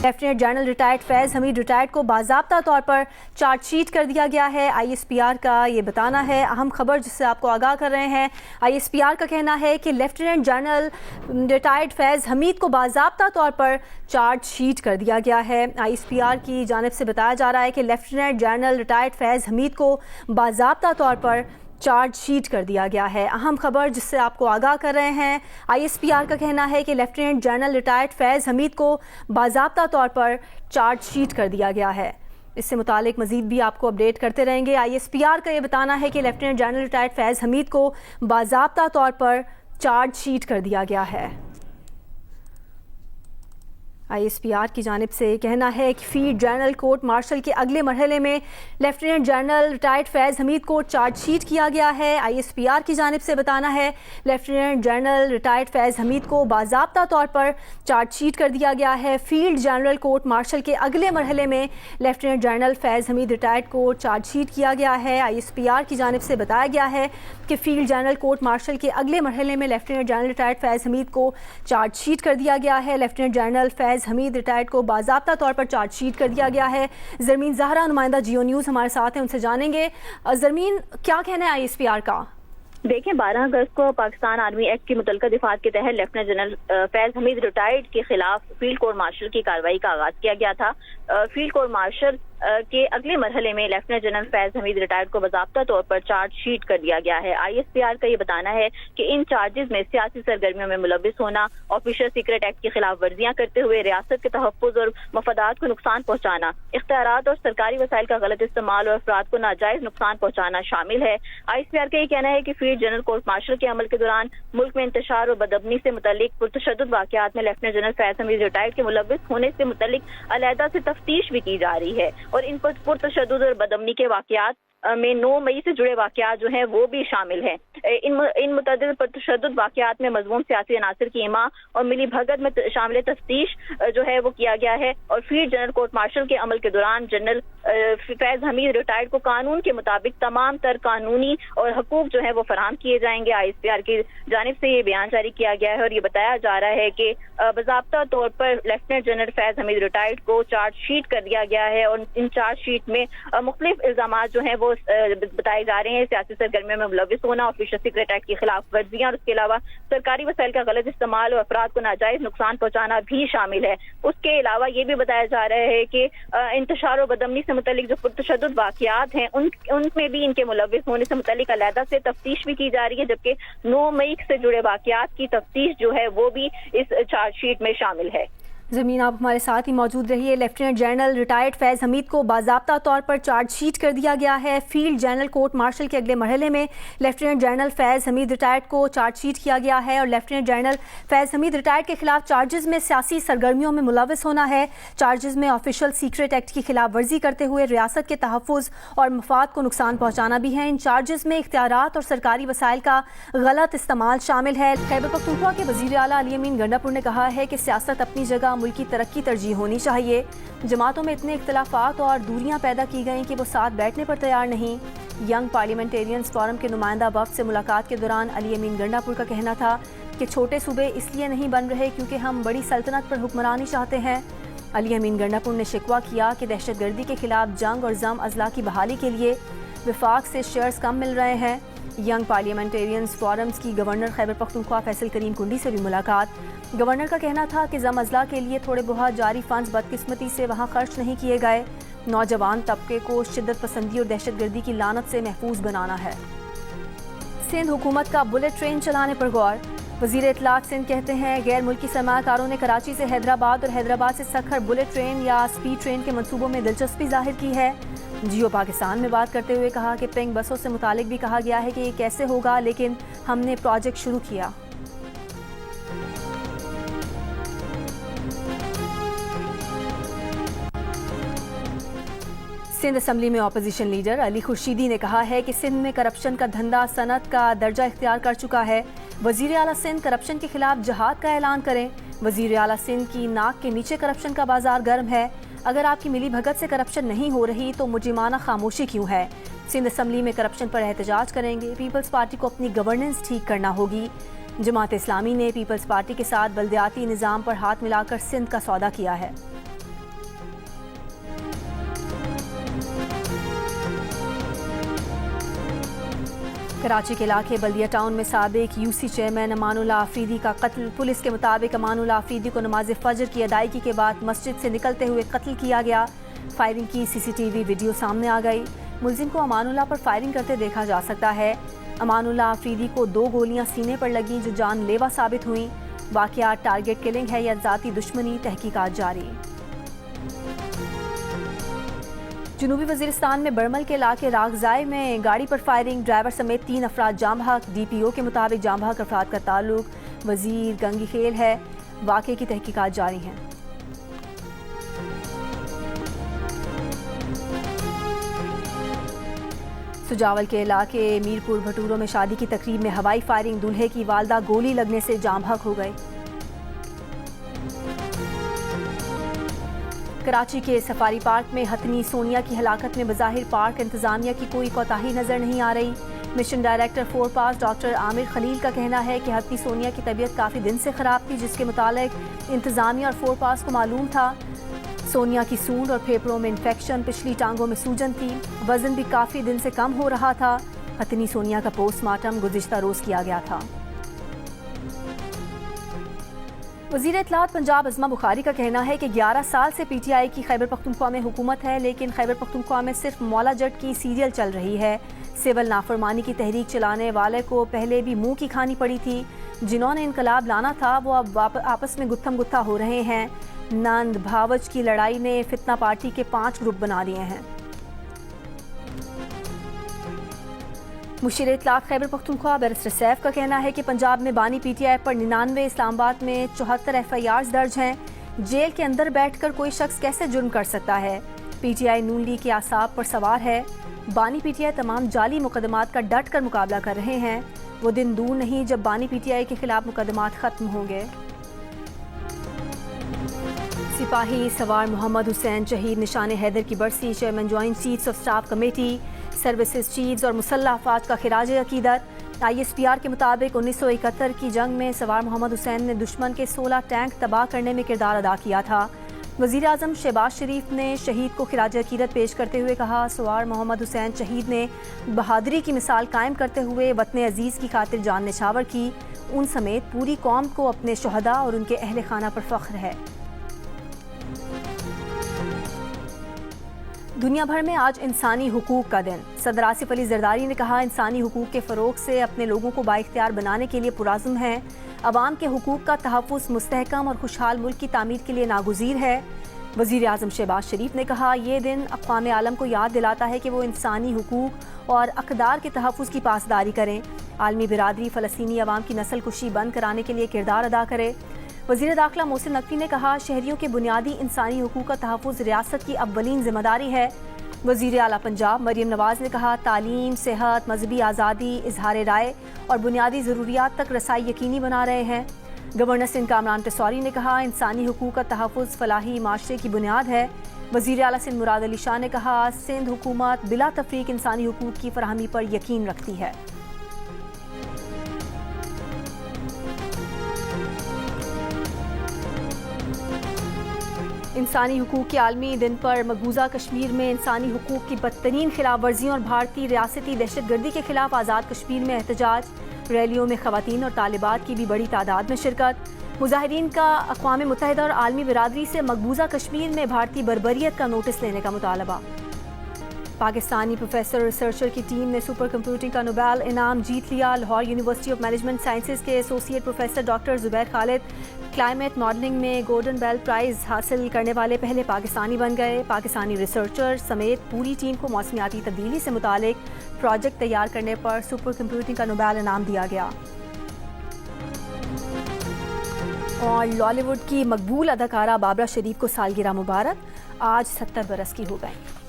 Lieutenant general retired فیض حمید retired کو باضابطہ طور پر چارج شیٹ کر دیا گیا ہے۔ آئی ایس پی آر کا یہ بتانا ہے، اہم خبر جس سے آپ کو آگاہ کر رہے ہیں۔ آئی ایس پی آر کا کہنا ہے کہ لیفٹیننٹ جنرل ریٹائرڈ فیض حمید کو باضابطہ طور پر چارج شیٹ کر دیا گیا ہے۔ آئی ایس پی آر کی جانب سے بتایا جا رہا ہے کہ لیفٹیننٹ جنرل ریٹائرڈ فیض حمید کو باضابطہ طور پر چارج شیٹ کر دیا گیا ہے۔ اہم خبر جس سے آپ کو آگاہ کر رہے ہیں، آئی ایس پی آر کا کہنا ہے کہ لیفٹیننٹ جنرل ریٹائرڈ فیض حمید کو باضابطہ طور پر چارج شیٹ کر دیا گیا ہے۔ اس سے متعلق مزید بھی آپ کو اپڈیٹ کرتے رہیں گے۔ آئی ایس پی آر کا یہ بتانا ہے کہ لیفٹیننٹ جنرل ریٹائرڈ فیض حمید کو باضابطہ طور پر چارج شیٹ کر دیا گیا ہے۔ آئی ایس پی آر کی جانب سے کہنا ہے کہ field general court marshal K اگلے مرحلے میں لیفٹیننٹ جنرل ریٹائرڈ فیض حمید کو چارج شیٹ کیا گیا ہے۔ آئی ایس پی آر کی جانب سے بتانا ہے لیفٹیننٹ جنرل ریٹائرڈ فیض حمید کو باضابطہ طور پر چارج شیٹ کر دیا گیا ہے۔ Field general court marshal K اگلے مرحلے میں لیفٹیننٹ جنرل فیض حمید ریٹائرڈ کو چارج شیٹ کیا گیا ہے۔ آئی ایس پی آر کی جانب سے بتایا گیا ہے کہ field general court marshal K اگلے مرحلے میں لیفٹیننٹ جنرل ریٹائرڈ فیض حمید کو چارج شیٹ کر دیا گیا ہے۔ لیفٹیننٹ جنرل فیض حمید ریٹائرڈ کو باضابطہ طور پر چارج شیٹ کر دیا گیا ہے۔ زرمین زہرا نمائندہ جیو نیوز ہمارے ساتھ ہیں، ان سے جانیں گے۔ زرمین، کیا کہنا ہے آئی ایس پی آر کا؟ دیکھیں، 12 اگست کو پاکستان آرمی ایکٹ کی متعلقہ دفعات کے تحت لیفٹیننٹ جنرل فیض حمید ریٹائرڈ کے خلاف فیلڈ کورٹ مارشل کی کارروائی کا آغاز کیا گیا تھا۔ فیلڈ کورٹ مارشل کے اگلے مرحلے میں لیفٹیننٹ جنرل فیض حمید ریٹائرڈ کو باضابطہ طور پر چارج شیٹ کر دیا گیا ہے۔ آئی ایس پی آر کا یہ بتانا ہے کہ ان چارجز میں سیاسی سرگرمیوں میں ملوث ہونا، آفیشل سیکرٹ ایکٹ کی خلاف ورزیاں کرتے ہوئے ریاست کے تحفظ اور مفادات کو نقصان پہنچانا، اختیارات اور سرکاری وسائل کا غلط استعمال اور افراد کو ناجائز نقصان پہنچانا شامل ہے۔ آئی ایس پی آر کا یہ کہنا ہے کہ field general court marshal K عمل کے دوران ملک میں انتشار اور بدامنی سے متعلق پرتشدد واقعات میں لیفٹیننٹ جنرل فیض حمید ریٹائرڈ کے ملوث ہونے سے متعلق علیحدہ سے تفتیش بھی کی جا رہی ہے، اور ان پر پرتشدد اور بدامنی کے واقعات میں 9 مئی سے جڑے واقعات جو ہیں وہ بھی شامل ہیں۔ ان متعدد پرتشدد واقعات میں مضموم سیاسی عناصر کی اما اور ملی بھگت میں شامل تفتیش جو ہے وہ کیا گیا ہے، اور field general court marshal K عمل کے دوران جنرل فیض حمید ریٹائرڈ کو قانون کے مطابق تمام تر قانونی اور حقوق جو ہے وہ فراہم کیے جائیں گے۔ آئی ایس پی آر کی جانب سے یہ بیان جاری کیا گیا ہے، اور یہ بتایا جا رہا ہے کہ باضابطہ طور پر لیفٹیننٹ جنرل فیض حمید ریٹائرڈ کو چارج شیٹ کر دیا گیا ہے، اور ان چارج شیٹ میں مختلف الزامات جو ہیں وہ بتائے جا رہے ہیں: سیاسی سرگرمیوں میں ملوث ہونا، آفیشل سیکرٹ ایکٹ کی خلاف ورزیاں، اور اس کے علاوہ سرکاری وسائل کا غلط استعمال اور افراد کو ناجائز نقصان پہنچانا بھی شامل ہے۔ اس کے علاوہ یہ بھی بتایا جا رہا ہے کہ انتشار و بدامنی سے متعلق جو پرتشدد واقعات ہیں ان میں بھی ان کے ملوث ہونے سے متعلق علیحدہ سے تفتیش بھی کی جا رہی ہے، جبکہ 9 مئی سے جڑے واقعات کی تفتیش جو ہے وہ بھی اس چارج شیٹ میں شامل ہے۔ زمین، آپ ہمارے ساتھ ہی موجود رہیے۔ لیفٹیننٹ جنرل ریٹائرڈ فیض حمید کو باضابطہ طور پر چارج شیٹ کر دیا گیا ہے۔ Field general court marshal K اگلے مرحلے میں لیفٹیننٹ جنرل فیض حمید ریٹائرڈ کو چارج شیٹ کیا گیا ہے، اور لیفٹیننٹ جنرل فیض حمید ریٹائرڈ کے خلاف چارجز میں سیاسی سرگرمیوں میں ملوث ہونا ہے۔ چارجز میں آفیشل سیکرٹ ایکٹ کی خلاف ورزی کرتے ہوئے ریاست کے تحفظ اور مفاد کو نقصان پہنچانا بھی ہے۔ ان چارجز میں اختیارات اور سرکاری وسائل کا غلط استعمال شامل ہے۔ خیبر پختونخوا کے وزیر اعلیٰ علی امین گنڈاپور نے کہا ہے کہ سیاست اپنی جگہ ملکی ترقی ترجیح ہونی چاہیے۔ جماعتوں میں اتنے اختلافات اور دوریاں پیدا کی گئیں کہ وہ ساتھ بیٹھنے پر تیار نہیں۔ ینگ پارلیمنٹیرینز فورم کے نمائندہ وفد سے ملاقات کے دوران علی امین گنڈاپور کا کہنا تھا کہ چھوٹے صوبے اس لیے نہیں بن رہے کیونکہ ہم بڑی سلطنت پر حکمرانی چاہتے ہیں۔ علی امین گنڈاپور نے شکوہ کیا کہ دہشت گردی کے خلاف جنگ اور ضم اضلاع کی بحالی کے لیے وفاق سے شیئرز کم مل رہے ہیں۔ ینگ پارلیمنٹیرینز فورمز کی گورنر خیبر پختونخوا فیصل کریم کنڈی سے بھی ملاقات۔ گورنر کا کہنا تھا کہ ضم اضلاع کے لیے تھوڑے بہت جاری فنڈز بدقسمتی سے وہاں خرچ نہیں کیے گئے۔ نوجوان طبقے کو شدت پسندی اور دہشت گردی کی لعنت سے محفوظ بنانا ہے۔ سندھ حکومت کا بلٹ ٹرین چلانے پر غور۔ وزیر اطلاعات سندھ کہتے ہیں غیر ملکی سرمایہ کاروں نے کراچی سے حیدرآباد اور حیدرآباد سے سکھر بلٹ ٹرین یا سپیڈ ٹرین کے منصوبوں میں دلچسپی ظاہر کی ہے۔ جیو پاکستان میں بات کرتے ہوئے کہا کہ پنک بسوں سے متعلق بھی کہا گیا ہے کہ یہ کیسے ہوگا، لیکن ہم نے پروجیکٹ شروع کیا۔ سندھ اسمبلی میں اپوزیشن لیڈر علی خورشیدی نے کہا ہے کہ سندھ میں کرپشن کا دھندا صنعت کا درجہ اختیار کر چکا ہے۔ وزیر اعلیٰ سندھ کرپشن کے خلاف جہاد کا اعلان کریں۔ وزیر اعلیٰ سندھ کی ناک کے نیچے کرپشن کا بازار گرم ہے۔ اگر آپ کی ملی بھگت سے کرپشن نہیں ہو رہی تو مجرمانہ خاموشی کیوں ہے؟ سندھ اسمبلی میں کرپشن پر احتجاج کریں گے۔ پیپلز پارٹی کو اپنی گورننس ٹھیک کرنا ہوگی۔ جماعت اسلامی نے پیپلز پارٹی کے ساتھ بلدیاتی نظام پر ہاتھ ملا کر سندھ کا سودا کیا ہے۔ کراچی کے علاقے بلدیہ ٹاؤن میں سابق یوسی چیئرمین امان اللہ آفریدی کا قتل۔ پولیس کے مطابق امان اللہ آفریدی کو نماز فجر کی ادائیگی کے بعد مسجد سے نکلتے ہوئے قتل کیا گیا۔ فائرنگ کی سی سی ٹی وی ویڈیو سامنے آ گئی۔ ملزم کو امان اللہ پر فائرنگ کرتے دیکھا جا سکتا ہے۔ امان اللہ آفریدی کو 2 گولیاں سینے پر لگیں جو جان لیوا ثابت ہوئیں۔ واقعات ٹارگٹ کلنگ ہے یا ذاتی دشمنی، تحقیقات جاری۔ جنوبی وزیرستان میں برمل کے علاقے راغزائے میں گاڑی پر فائرنگ، ڈرائیور سمیت 3 افراد جاں بحق۔ ڈی پی او کے مطابق جاں بحق افراد کا تعلق وزیر گنگی خیل ہے۔ واقعے کی تحقیقات جاری ہیں۔ سجاول کے علاقے میرپور بھٹوروں میں شادی کی تقریب میں ہوائی فائرنگ، دولہے کی والدہ گولی لگنے سے جاں بحق ہو گئے۔ کراچی کے سفاری پارک میں ہتنی سونیا کی ہلاکت میں بظاہر پارک انتظامیہ کی کوئی کوتاہی نظر نہیں آ رہی۔ مشن ڈائریکٹر فور پاس ڈاکٹر عامر خلیل کا کہنا ہے کہ ہتنی سونیا کی طبیعت کافی دن سے خراب تھی، جس کے متعلق انتظامیہ اور فور پاس کو معلوم تھا۔ سونیا کی سونڈ اور پھیپھڑوں میں انفیکشن، پچھلی ٹانگوں میں سوجن تھی، وزن بھی کافی دن سے کم ہو رہا تھا۔ ہتنی سونیا کا پوسٹ مارٹم گزشتہ روز کیا گیا تھا۔ وزیر اطلاعات پنجاب عظمہ بخاری کا کہنا ہے کہ 11 سال سے پی ٹی آئی کی خیبر پختونخوا میں حکومت ہے، لیکن خیبر پختونخوا میں صرف مولا جٹ کی سیریل چل رہی ہے۔ سول نافرمانی کی تحریک چلانے والے کو پہلے بھی منہ کی کھانی پڑی تھی۔ جنہوں نے انقلاب لانا تھا وہ اب آپس میں گتھم گتھا ہو رہے ہیں۔ نند بھاوچ کی لڑائی نے فتنہ پارٹی کے 5 گروپ بنا لیے ہیں۔ مشیر اطلاعات خیبر پختونخوا بیرسٹر سیف کا کہنا ہے کہ پنجاب میں بانی پی ٹی آئی پر 99، اسلام آباد میں 74 FIRs درج ہیں۔ جیل کے اندر بیٹھ کر کوئی شخص کیسے جرم کر سکتا ہے؟ P T I known league کے اعصاب پر سوار ہے۔ بانی پی ٹی آئی تمام جعلی مقدمات کا ڈٹ کر مقابلہ کر رہے ہیں۔ وہ دن دور نہیں جب بانی پی ٹی آئی کے خلاف مقدمات ختم ہوں گے۔ سپاہی سوار محمد حسین شہید نشان حیدر کی برسی، chairman joint chiefs of staff committee, services chiefs اور مسلح افواج کا خراج عقیدت۔ ISPR کے مطابق 1971 کی جنگ میں سوار محمد حسین نے دشمن کے 16 ٹینک تباہ کرنے میں کردار ادا کیا تھا۔ وزیر اعظم شہباز شریف نے شہید کو خراج عقیدت پیش کرتے ہوئے کہا، سوار محمد حسین شہید نے بہادری کی مثال قائم کرتے ہوئے وطن عزیز کی خاطر جان نچھاور کی۔ ان سمیت پوری قوم کو اپنے شہداء اور ان کے اہل خانہ پر فخر ہے۔ دنیا بھر میں آج انسانی حقوق کا دن۔ صدر آصف علی زرداری نے کہا، انسانی حقوق کے فروغ سے اپنے لوگوں کو بااختیار بنانے کے لیے پرعزم ہیں۔ عوام کے حقوق کا تحفظ مستحکم اور خوشحال ملک کی تعمیر کے لیے ناگزیر ہے۔ وزیر اعظم شہباز شریف نے کہا، یہ دن اقوام عالم کو یاد دلاتا ہے کہ وہ انسانی حقوق اور اقدار کے تحفظ کی پاسداری کریں۔ عالمی برادری فلسطینی عوام کی نسل کشی بند کرانے کے لیے کردار ادا کرے۔ وزیر داخلہ محسن نقوی نے کہا، شہریوں کے بنیادی انسانی حقوق کا تحفظ ریاست کی اولین ذمہ داری ہے۔ وزیر اعلیٰ پنجاب مریم نواز نے کہا، تعلیم، صحت، مذہبی آزادی، اظہار رائے اور بنیادی ضروریات تک رسائی یقینی بنا رہے ہیں۔ گورنر سندھ کامران ٹسوری نے کہا، انسانی حقوق کا تحفظ فلاحی معاشرے کی بنیاد ہے۔ وزیر اعلیٰ سندھ مراد علی شاہ نے کہا، سندھ حکومت بلا تفریق انسانی حقوق کی فراہمی پر یقین رکھتی ہے۔ انسانی حقوق کے عالمی دن پر مقبوضہ کشمیر میں انسانی حقوق کی بدترین خلاف ورزیوں اور بھارتی ریاستی دہشت گردی کے خلاف آزاد کشمیر میں احتجاج۔ ریلیوں میں خواتین اور طالبات کی بھی بڑی تعداد میں شرکت۔ مظاہرین کا اقوام متحدہ اور عالمی برادری سے مقبوضہ کشمیر میں بھارتی بربریت کا نوٹس لینے کا مطالبہ۔ پاکستانی پروفیسر ریسرچر کی ٹیم نے سپر کمپیوٹنگ کا نوبیل انعام جیت لیا۔ Lahore university of management sciences کے associate professor doctor Zubair Khalid climate modelling میں گولڈن بیل پرائز حاصل کرنے والے پہلے پاکستانی بن گئے۔ پاکستانی ریسرچر سمیت پوری ٹیم کو موسمیاتی تبدیلی سے متعلق پروجیکٹ تیار کرنے پر سپر کمپیوٹنگ کا نوبیل انعام دیا گیا۔ اور لالی ووڈ کی مقبول اداکارہ بابرا شریف کو سالگرہ مبارک، آج 70 برس کی ہو گئیں۔